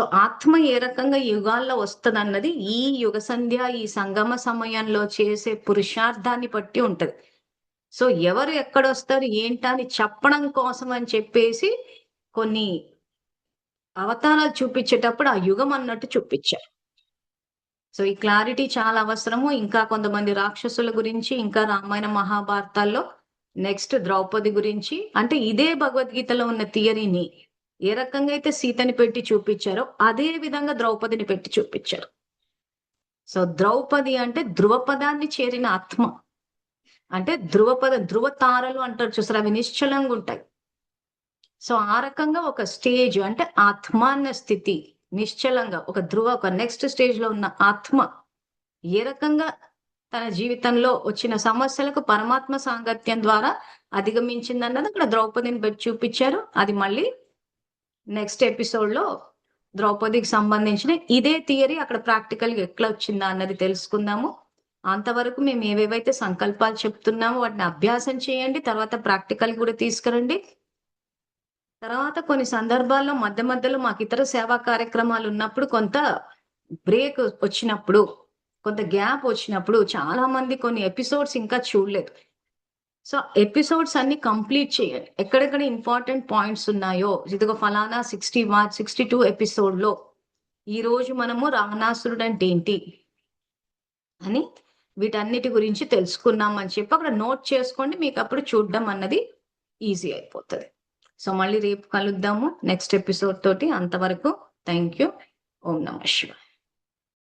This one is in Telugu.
ఆత్మ ఏ రకంగా యుగాల్లో వస్తదన్నది ఈ యుగ సంధ్య, ఈ సంగమ సమయంలో చేసే పురుషార్థాన్ని బట్టి ఉంటది. సో, ఎవరు ఎక్కడొస్తారు, ఏంటా అని చెప్పడం కోసం అని చెప్పేసి కొన్ని అవతారాలు చూపిచ్చేటప్పుడు ఆ యుగం అన్నట్టు చూపిచ్చారు. సో, ఈ క్లారిటీ చాలా అవసరము. ఇంకా కొంతమంది రాక్షసుల గురించి, ఇంకా రామాయణ, మహాభారతాల్లో నెక్స్ట్ ద్రౌపది గురించి అంటే ఇదే భగవద్గీతలో ఉన్న థియరీని ఏ రకంగా అయితే సీతని పెట్టి చూపిచ్చారో, అదే విధంగా ద్రౌపదిని పెట్టి చూపిచ్చారు. సో, ద్రౌపది అంటే ధ్రువపదాన్ని చేరిన ఆత్మ. అంటే ధ్రువ తారలు అంటారు చూసారా? అవి నిశ్చలంగుంటాయి. సో, ఆ రకంగా ఒక స్టేజ్ అంటే ఆత్మాన్న స్థితి. నిశ్చలంగా ఒక నెక్స్ట్ స్టేజ్‌లో ఉన్న ఆత్మ ఏ రకంగా తన జీవితంలో వచ్చిన సమస్యలకు పరమాత్మ సాంగత్యం ద్వారా అధిగమించిందన్నది అక్కడ ద్రౌపదిని పెట్టి చూపిచ్చారు. అది మళ్ళీ నెక్స్ట్ ఎపిసోడ్‌లో ద్రౌపదికి సంబంధించిన ఇదే థియరీ అక్కడ ప్రాక్టికల్‌గా ఎట్లా వచ్చిందా అన్నది తెలుసుకుందాము. అంతవరకు మేము ఏవేవైతే సంకల్పాలు చెప్తున్నామో వాటిని అభ్యాసం చేయండి. తర్వాత ప్రాక్టికల్ కూడా తీసుకురండి. తర్వాత కొన్ని సందర్భాల్లో మధ్య మధ్యలో మాకు ఇతర సేవా కార్యక్రమాలు ఉన్నప్పుడు కొంత బ్రేక్ వచ్చినప్పుడు, కొంత గ్యాప్ వచ్చినప్పుడు చాలా మంది కొన్ని ఎపిసోడ్స్ ఇంకా చూడలేదు. సో, ఎపిసోడ్స్ అన్ని కంప్లీట్ చేయండి. ఎక్కడెక్కడ ఇంపార్టెంట్ పాయింట్స్ ఉన్నాయో, ఇదిగో ఫలానా 62 ఎపిసోడ్‌లో ఈరోజు మనము రావణాసురుడు అంటే ఏంటి అని వీటన్నిటి గురించి తెలుసుకున్నాం అని చెప్పి అక్కడ నోట్ చేసుకోండి. మీకప్పుడు చూడడం అన్నది ఈజీ అయిపోతది. సో, మళ్ళీ రేపు కలుద్దాము నెక్స్ట్ ఎపిసోడ్ తోటి. అంతవరకు థాంక్ యూ. ఓం నమః శివాయ.